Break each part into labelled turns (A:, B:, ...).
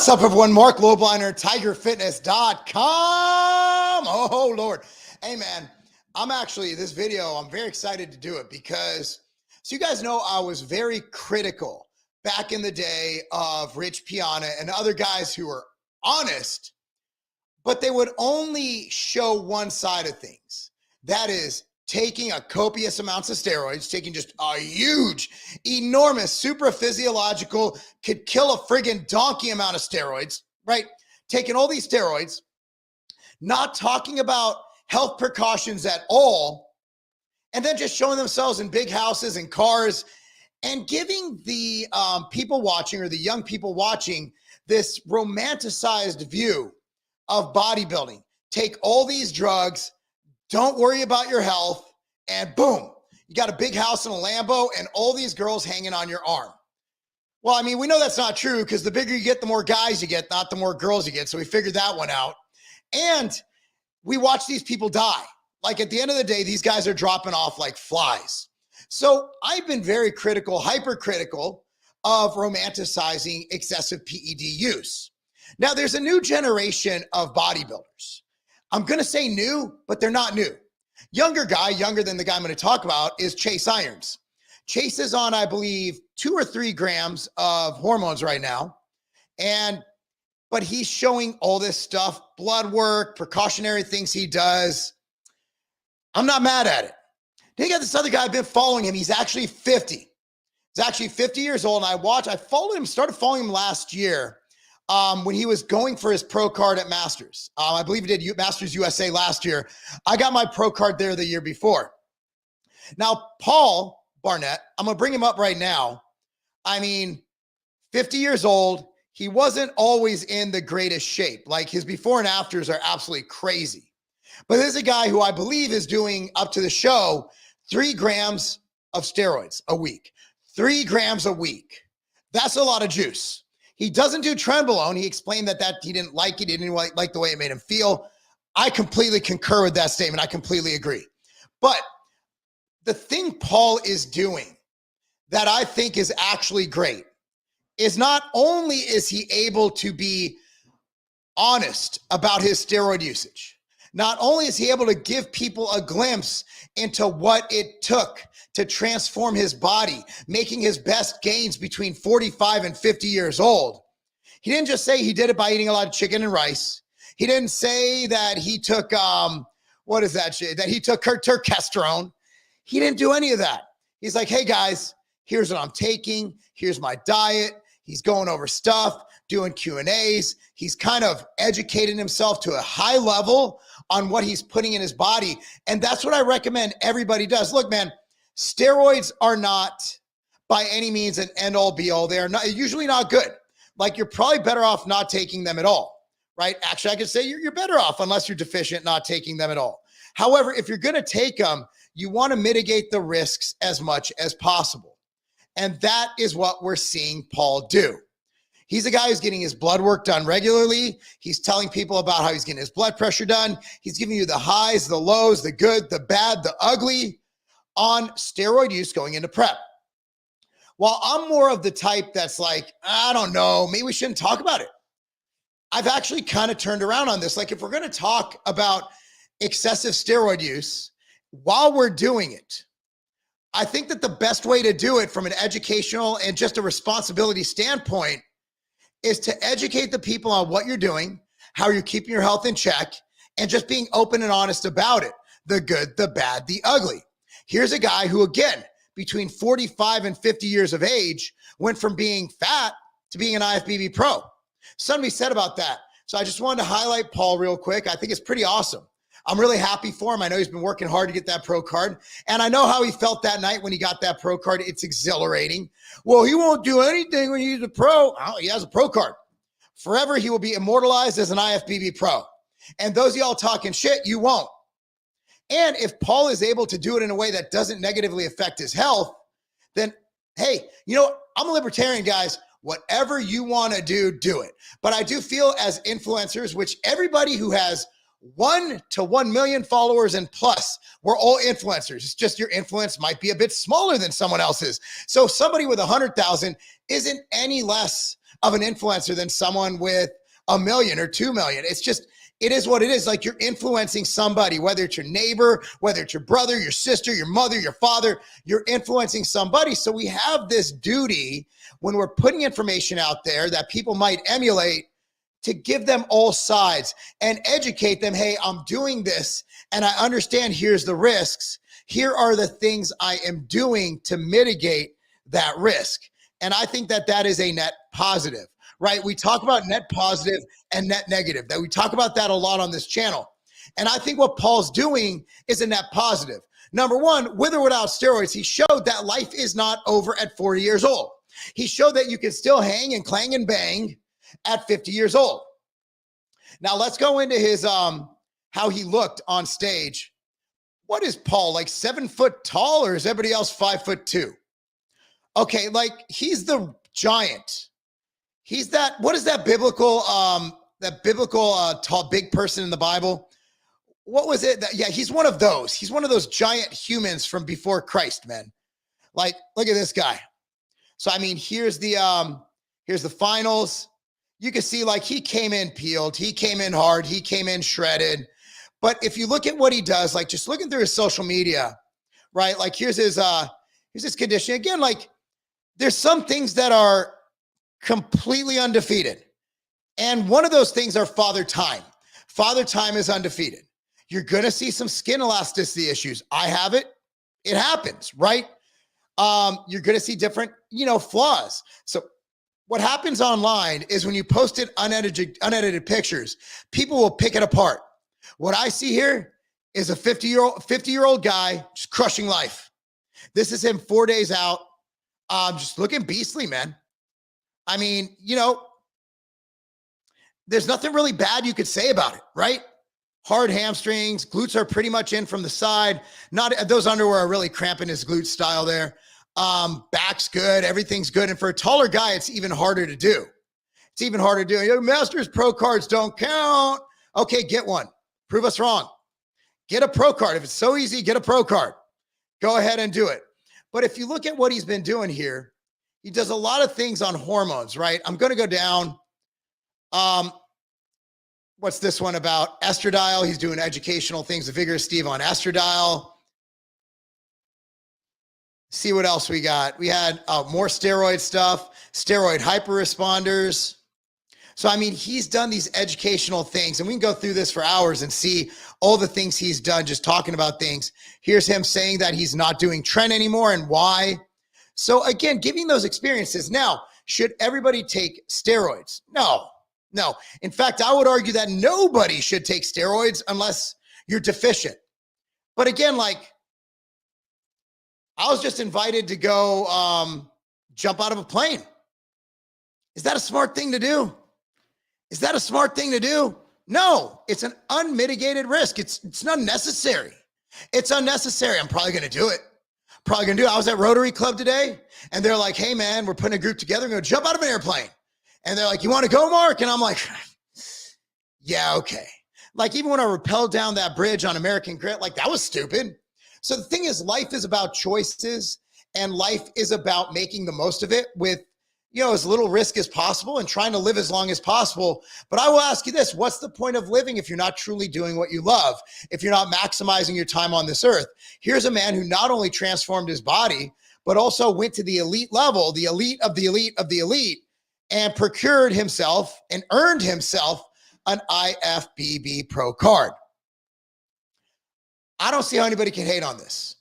A: What's up, everyone? Marc Lobliner, TigerFitness.com. Oh, Lord. Hey, man, this video, I'm very excited to do it because, so you guys know, I was very critical back in the day of Rich Piana and other guys who were honest, but they would only show one side of things. That is, taking a copious amounts of steroids, taking just a huge, enormous, super physiological, could kill a friggin' donkey amount of steroids, right? Taking all these steroids, not talking about health precautions at all, and then just showing themselves in big houses and cars and giving the people watching, or the young people watching, this romanticized view of bodybuilding. Take all these drugs, don't worry about your health, and boom, you got a big house and a Lambo and all these girls hanging on your arm. Well, I mean, we know that's not true because the bigger you get, the more guys you get, not the more girls you get. So we figured that one out. And we watch these people die. Like, at the end of the day, these guys are dropping off like flies. So I've been very critical, hypercritical of romanticizing excessive PED use. Now, there's a new generation of bodybuilders. I'm going to say new, but they're not new. Younger guy, younger than the guy I'm going to talk about, is Chase Irons. Chase is on, I believe, 2 or 3 grams of hormones right now. But he's showing all this stuff, blood work, precautionary things he does. I'm not mad at it. Then you got this other guy, I've been following him. He's actually 50. He's actually 50 years old. And I followed him, started following him last year. When he was going for his pro card at Masters. I believe he did Masters USA last year. I got my pro card there the year before. Now, Paul Barnett, I'm going to bring him up right now. I mean, 50 years old. He wasn't always in the greatest shape. Like, his before and afters are absolutely crazy. But this is a guy who I believe is doing, up to the show, 3 grams of steroids a week. 3 grams a week. That's a lot of juice. He doesn't do trenbolone. He explained that he didn't like it. He didn't like the way it made him feel. I completely concur with that statement. I completely agree. But the thing Paul is doing that I think is actually great is, not only is he able to be honest about his steroid usage, not only is he able to give people a glimpse into what it took to transform his body, making his best gains between 45 and 50 years old. He didn't just say he did it by eating a lot of chicken and rice. He didn't say that he took, what is that shit? That he took turkesterone. He didn't do any of that. He's like, hey guys, here's what I'm taking. Here's my diet. He's going over stuff, doing Q&As. He's kind of educating himself to a high level on what he's putting in his body. And that's what I recommend everybody does. Look, man, steroids are not by any means an end-all be-all. They're usually not good. Like, you're probably better off not taking them at all, right? Actually, I could say you're better off, unless you're deficient, not taking them at all. However, if you're going to take them, you want to mitigate the risks as much as possible. And that is what we're seeing Paul do. He's a guy who's getting his blood work done regularly. He's telling people about how he's getting his blood pressure done. He's giving you the highs, the lows, the good, the bad, the ugly on steroid use going into prep. While I'm more of the type that's like, I don't know, maybe we shouldn't talk about it. I've actually kind of turned around on this. Like, if we're going to talk about excessive steroid use while we're doing it, I think that the best way to do it from an educational and just a responsibility standpoint is to educate the people on what you're doing, how you're keeping your health in check, and just being open and honest about it. The good, the bad, the ugly. Here's a guy who, again, between 45 and 50 years of age, went from being fat to being an IFBB pro. Somebody said about that. So I just wanted to highlight Paul real quick. I think it's pretty awesome. I'm really happy for him. I know he's been working hard to get that pro card. And I know how he felt that night when he got that pro card. It's exhilarating. Well, he won't do anything when he's a pro. Oh, he has a pro card. Forever, he will be immortalized as an IFBB pro. And those of y'all talking shit, you won't. And if Paul is able to do it in a way that doesn't negatively affect his health, then, hey, you know, I'm a libertarian, guys. Whatever you want to do, do it. But I do feel, as influencers, which everybody who has 1 to 1 million followers and plus, we're all influencers. It's just your influence might be a bit smaller than someone else's. So somebody with 100,000 isn't any less of an influencer than someone with 1 million or 2 million. It's just, it is what it is. Like, you're influencing somebody, whether it's your neighbor, whether it's your brother, your sister, your mother, your father, you're influencing somebody. So we have this duty when we're putting information out there that people might emulate to give them all sides and educate them. Hey, I'm doing this and I understand here's the risks. Here are the things I am doing to mitigate that risk. And I think that that is a net positive, right? We talk about net positive and net negative, that we talk about that a lot on this channel. And I think what Paul's doing is a net positive. Number one, with or without steroids, he showed that life is not over at 40 years old. He showed that you can still hang and clang and bang at 50 years old. Now let's go into his, how he looked on stage. What is Paul, like 7 foot tall, or is everybody else 5'2"? Okay, like, he's the giant. He's that, what is that biblical tall, big person in the Bible? What was it? Yeah, he's one of those. He's one of those giant humans from before Christ, man. Like, look at this guy. So, I mean, here's the finals. You can see, like, he came in peeled, he came in hard, he came in shredded. But if you look at what he does, like, just looking through his social media, right? Like, here's his conditioning. Again, like, there's some things that are completely undefeated. And one of those things are Father Time. Father Time is undefeated. You're going to see some skin elasticity issues. I have it. It happens, right? You're going to see different, flaws. So what happens online is when you post it unedited pictures, people will pick it apart. What I see here is a 50-year-old guy just crushing life. This is him 4 days out, just looking beastly, man. I mean, there's nothing really bad you could say about it, right? Hard hamstrings, glutes are pretty much in from the side. Not those underwear are really cramping his glute style there. Back's good, everything's good. And for a taller guy, it's even harder to do. It's even harder to do. Your Masters Pro cards don't count. Okay, get one. Prove us wrong. Get a pro card. If it's so easy, get a pro card. Go ahead and do it. But if you look at what he's been doing here, he does a lot of things on hormones, right? I'm going to go down. What's this one about? Estradiol. He's doing educational things. The Vigorous Steve on estradiol. See what else we got. We had more steroid stuff, steroid hyperresponders. So, I mean, he's done these educational things, and we can go through this for hours and see all the things he's done just talking about things. Here's him saying that he's not doing tren anymore and why. So, again, giving those experiences. Now, should everybody take steroids? No. In fact, I would argue that nobody should take steroids unless you're deficient. But again, like, I was just invited to go jump out of a plane. Is that a smart thing to do? Is that a smart thing to do? No, it's an unmitigated risk. It's not necessary. It's unnecessary. I'm probably going to do it. I was at Rotary Club today, and they're like, hey, man, we're putting a group together. We're going to jump out of an airplane. And they're like, you want to go, Mark? And I'm like, yeah, okay. Like, even when I rappelled down that bridge on American Grit, like, that was stupid. So the thing is, life is about choices, and life is about making the most of it with, as little risk as possible and trying to live as long as possible. But I will ask you this, what's the point of living if you're not truly doing what you love, if you're not maximizing your time on this earth? Here's a man who not only transformed his body, but also went to the elite level, the elite of the elite of the elite, and procured himself and earned himself an IFBB Pro card. I don't see how anybody can hate on this.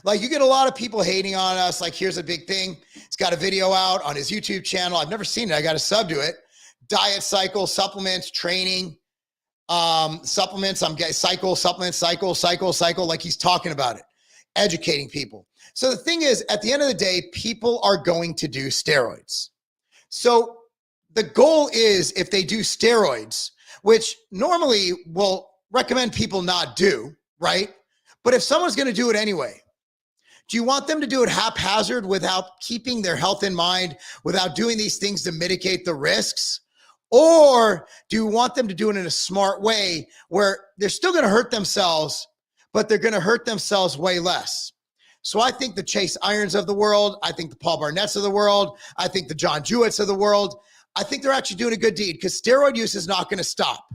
A: Like, you get a lot of people hating on us. Like, here's a big thing. He's got a video out on his YouTube channel. I've never seen it. I got to sub to it. Diet cycle, supplements, training, supplements. I'm getting cycle, supplements, cycle. Like, he's talking about it, educating people. So the thing is, at the end of the day, people are going to do steroids. So the goal is, if they do steroids, which normally we'll recommend people not do, right? But if someone's going to do it anyway, do you want them to do it haphazard without keeping their health in mind, without doing these things to mitigate the risks? Or do you want them to do it in a smart way where they're still going to hurt themselves, but they're going to hurt themselves way less? So I think the Chase Irons of the world, I think the Paul Barnetts of the world, I think the John Jewetts of the world, I think they're actually doing a good deed because steroid use is not going to stop.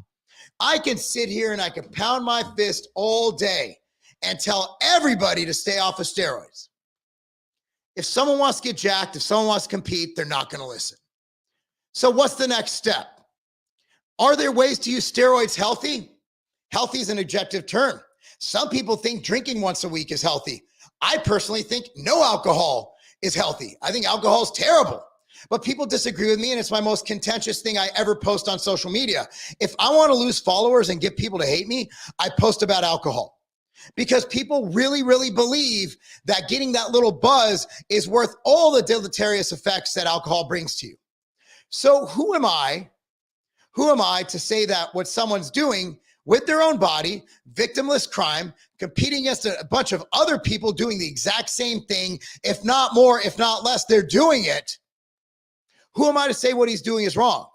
A: I can sit here and I can pound my fist all day and tell everybody to stay off of steroids. If someone wants to get jacked, if someone wants to compete, they're not going to listen. So what's the next step? Are there ways to use steroids healthy? Healthy is an objective term. Some people think drinking once a week is healthy. I personally think no alcohol is healthy. I think alcohol is terrible. But people disagree with me, and it's my most contentious thing I ever post on social media. If I want to lose followers and get people to hate me, I post about alcohol. Because people really, really believe that getting that little buzz is worth all the deleterious effects that alcohol brings to you. So who am I to say that what someone's doing with their own body, victimless crime, competing against a bunch of other people doing the exact same thing, if not more, if not less, they're doing it. Who am I to say what he's doing is wrong?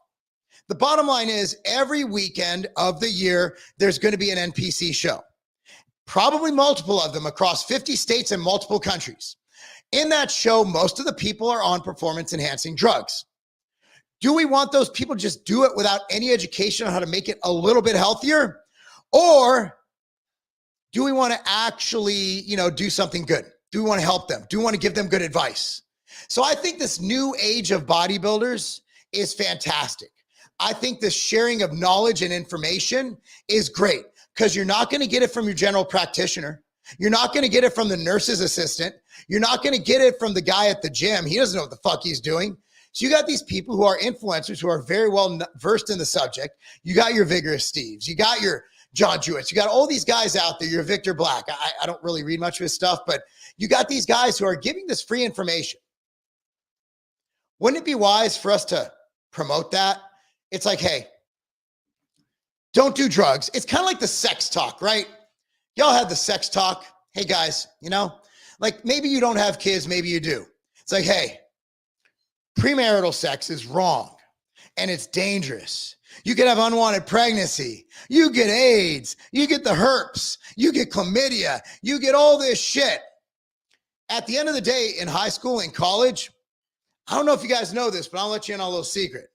A: The bottom line is every weekend of the year, there's going to be an NPC show. Probably multiple of them across 50 states and multiple countries. In that show, most of the people are on performance-enhancing drugs. Do we want those people to just do it without any education on how to make it a little bit healthier? Or do we want to actually, do something good? Do we want to help them? Do we want to give them good advice? So I think this new age of bodybuilders is fantastic. I think the sharing of knowledge and information is great because you're not going to get it from your general practitioner. You're not going to get it from the nurse's assistant. You're not going to get it from the guy at the gym. He doesn't know what the fuck he's doing. So you got these people who are influencers who are very well versed in the subject. You got your Vigorous Steves. You got your John Jewett. You got all these guys out there. You're Victor Black. I don't really read much of his stuff, but you got these guys who are giving this free information. Wouldn't it be wise for us to promote that? It's like, hey, don't do drugs. It's kind of like the sex talk, right? Y'all had the sex talk. Hey guys, like maybe you don't have kids, maybe you do. It's like, hey, premarital sex is wrong and it's dangerous. You could have unwanted pregnancy. You get AIDS. You get the herpes. You get chlamydia. You get all this shit. At the end of the day, in high school and college, I don't know if you guys know this, but I'll let you in on a little secret.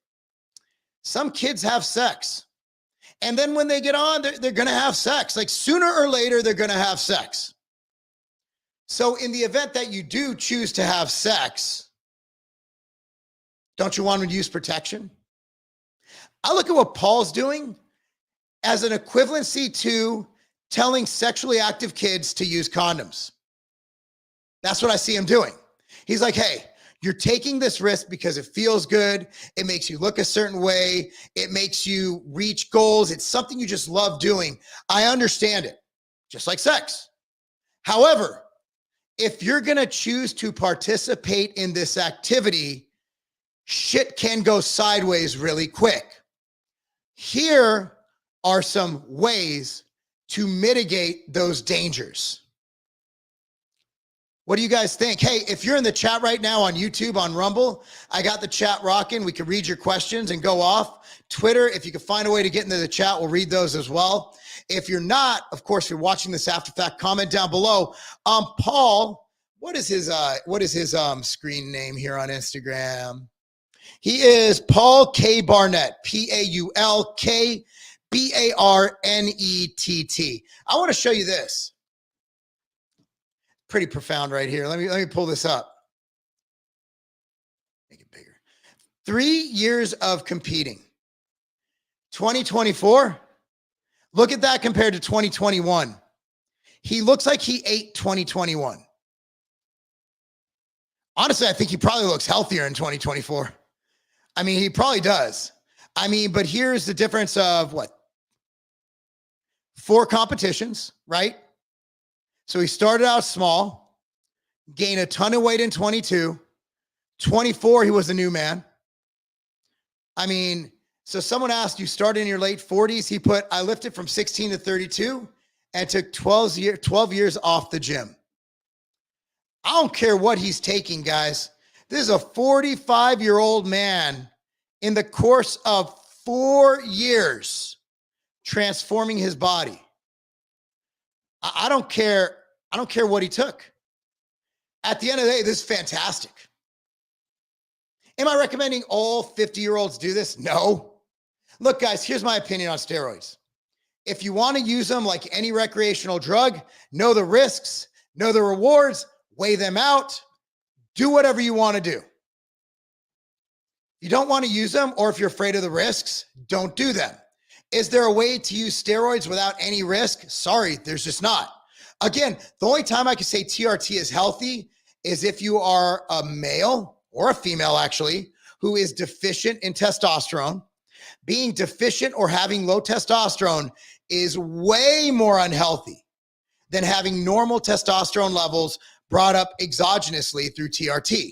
A: Some kids have sex. And then when they get on, they're going to have sex. Like sooner or later, they're going to have sex. So in the event that you do choose to have sex, don't you want to use protection? I look at what Paul's doing as an equivalency to telling sexually active kids to use condoms. That's what I see him doing. He's like, hey, you're taking this risk because it feels good. It makes you look a certain way. It makes you reach goals. It's something you just love doing. I understand it, just like sex. However, if you're going to choose to participate in this activity, shit can go sideways really quick. Here are some ways to mitigate those dangers. What do you guys think? Hey, if you're in the chat right now on YouTube, on Rumble, I got the chat rocking. We can read your questions and go off. Twitter, if you can find a way to get into the chat, we'll read those as well. If you're not, of course, you're watching this after fact, comment down below. Paul, what is his screen name here on Instagram? He is Paul K. Barnett, Paulk Barnett. I want to show you this. Pretty profound right here. Let me pull this up. Make it bigger. 3 years of competing. 2024. Look at that compared to 2021. He looks like he ate 2021. Honestly, I think he probably looks healthier in 2024. I mean, he probably does. I mean, but here's the difference of what? 4 competitions, right? So he started out small, gained a ton of weight in 22. 24, he was a new man. I mean, so someone asked, you started in your late 40s. He put, I lifted from 16 to 32 and took 12 years off the gym. I don't care what he's taking, guys. This is a 45-year-old man in the course of 4 years transforming his body. I don't care. I don't care what he took. At the end of the day, this is fantastic. Am I recommending all 50-year-olds do this? No. Look, guys, here's my opinion on steroids. If you want to use them like any recreational drug, know the risks, know the rewards, weigh them out, do whatever you want to do. You don't want to use them, or if you're afraid of the risks, don't do them. Is there a way to use steroids without any risk? Sorry, there's just not. Again, the only time I can say TRT is healthy is if you are a male or a female, actually, who is deficient in testosterone. Being deficient or having low testosterone is way more unhealthy than having normal testosterone levels brought up exogenously through TRT.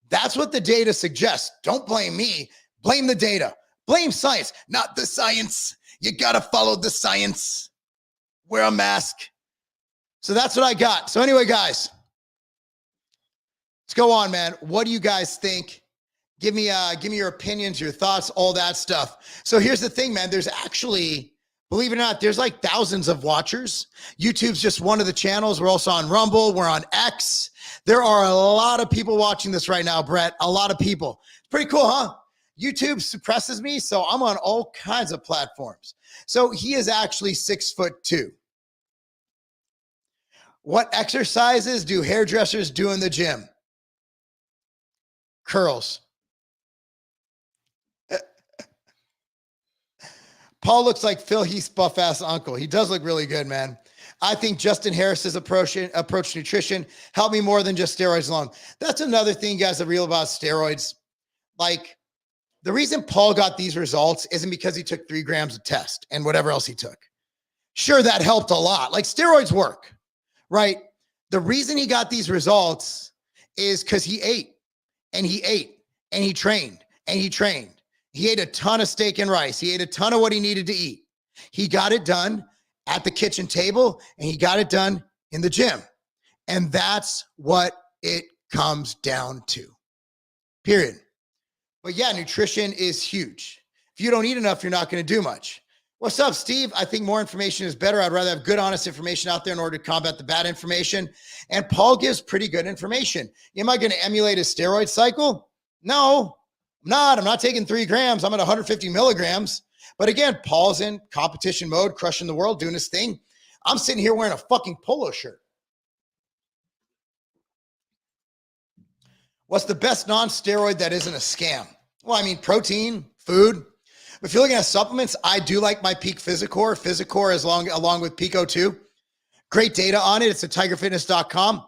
A: That's what the data suggests. Don't blame me. Blame the data. Blame science, not the science. You got to follow the science. Wear a mask. So that's what I got. So anyway, guys, let's go on, man. What do you guys think? Give me your opinions, your thoughts, all that stuff. So here's the thing, man. There's actually, believe it or not, there's like thousands of watchers. YouTube's just one of the channels. We're also on Rumble. We're on X. There are a lot of people watching this right now, Brett. A lot of people. It's pretty cool, huh? YouTube suppresses me, so I'm on all kinds of platforms. So he is actually 6'2". What exercises do hairdressers do in the gym? Curls. Paul looks like Phil Heath's buff-ass uncle. He does look really good, man. I think Justin Harris's approach to nutrition helped me more than just steroids alone. That's another thing, guys, that real about steroids. Like, the reason Paul got these results isn't because he took 3 grams of test and whatever else he took. Sure, that helped a lot. Like, steroids work, right? The reason he got these results is because he ate and he ate and he trained and he trained. He ate a ton of steak and rice. He ate a ton of what he needed to eat. He got it done at the kitchen table and he got it done in the gym. And that's what it comes down to, period. But yeah, nutrition is huge. If you don't eat enough, you're not going to do much. What's up, Steve? I think more information is better. I'd rather have good, honest information out there in order to combat the bad information. And Paul gives pretty good information. Am I going to emulate a steroid cycle? No, I'm not. I'm not taking 3 grams. I'm at 150 milligrams. But again, Paul's in competition mode, crushing the world, doing his thing. I'm sitting here wearing a fucking polo shirt. What's the best non-steroid that isn't a scam? Well, I mean, protein, food. If you're looking at supplements, I do like my Peak Physicor. Physicor is along with Pico 2. Great data on it. It's at tigerfitness.com.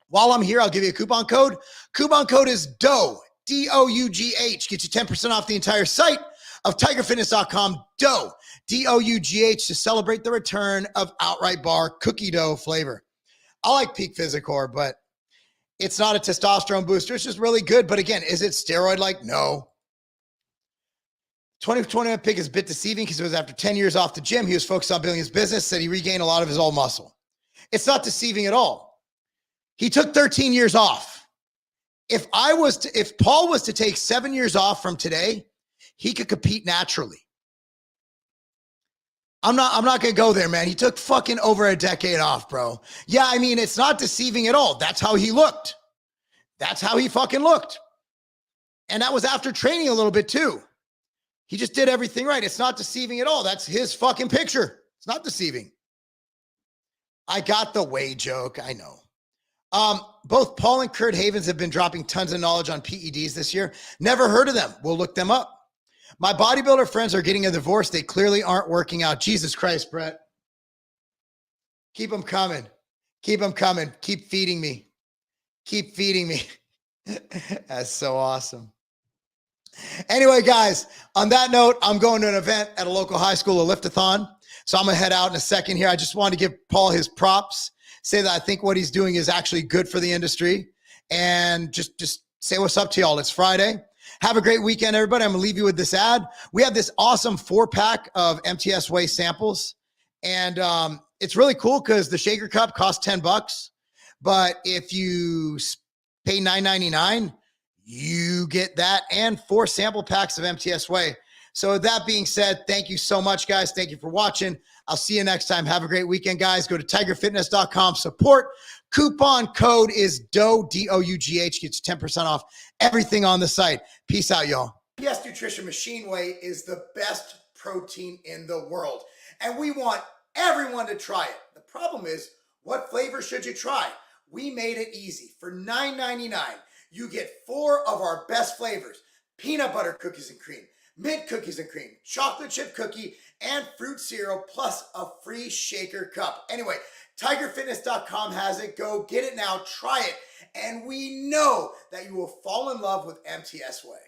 A: While I'm here, I'll give you a coupon code. Coupon code is DOUGH, D-O-U-G-H. Get you 10% off the entire site of tigerfitness.com. DOUGH, D-O-U-G-H, to celebrate the return of outright bar cookie dough flavor. I like Peak Physicor, but it's not a testosterone booster. It's just really good. But again, is it steroid-like? No. 2021 pick is a bit deceiving because it was after 10 years off the gym. He was focused on building his business, said he regained a lot of his old muscle. It's not deceiving at all. He took 13 years off. If Paul was to take 7 years off from today, he could compete naturally. I'm not going to go there, man. He took fucking over a decade off, bro. Yeah, I mean, it's not deceiving at all. That's how he looked. That's how he fucking looked. And that was after training a little bit too. He just did everything right. It's not deceiving at all. That's his fucking picture. It's not deceiving. I got the whey joke. I know. Both Paul and Kurt Havens have been dropping tons of knowledge on PEDs this year. Never heard of them. We'll look them up. My bodybuilder friends are getting a divorce. They clearly aren't working out. Jesus Christ, Brett. Keep them coming. Keep them coming. Keep feeding me. Keep feeding me. That's so awesome. Anyway, guys, on that note, I'm going to an event at a local high school, a lift-a-thon. So I'm going to head out in a second here. I just wanted to give Paul his props, say that I think what he's doing is actually good for the industry, and just say what's up to y'all. It's Friday. Have a great weekend, everybody. I'm going to leave you with this ad. We have this awesome 4-pack of MTS Whey samples, and it's really cool because the shaker cup costs $10, but if you pay $9.99, you get that and 4 sample packs of MTS Whey. So with that being said, thank you so much, guys. Thank you for watching. I'll see you next time. Have a great weekend, guys. Go to tigerfitness.com. Support Coupon code is DOUGH, DOUGH, gets 10% off everything on the site. Peace out, y'all. Yes Nutrition Machine Whey is the best protein in the world, and we want everyone to try it. The problem is, what flavor should you try? We made it easy. For $9.99, you get 4 of our best flavors: peanut butter cookies and cream, mint cookies and cream, chocolate chip cookie, and fruit cereal, plus a free shaker cup. Anyway, tigerfitness.com has it. Go get it now, try it, and we know that you will fall in love with MTS Whey.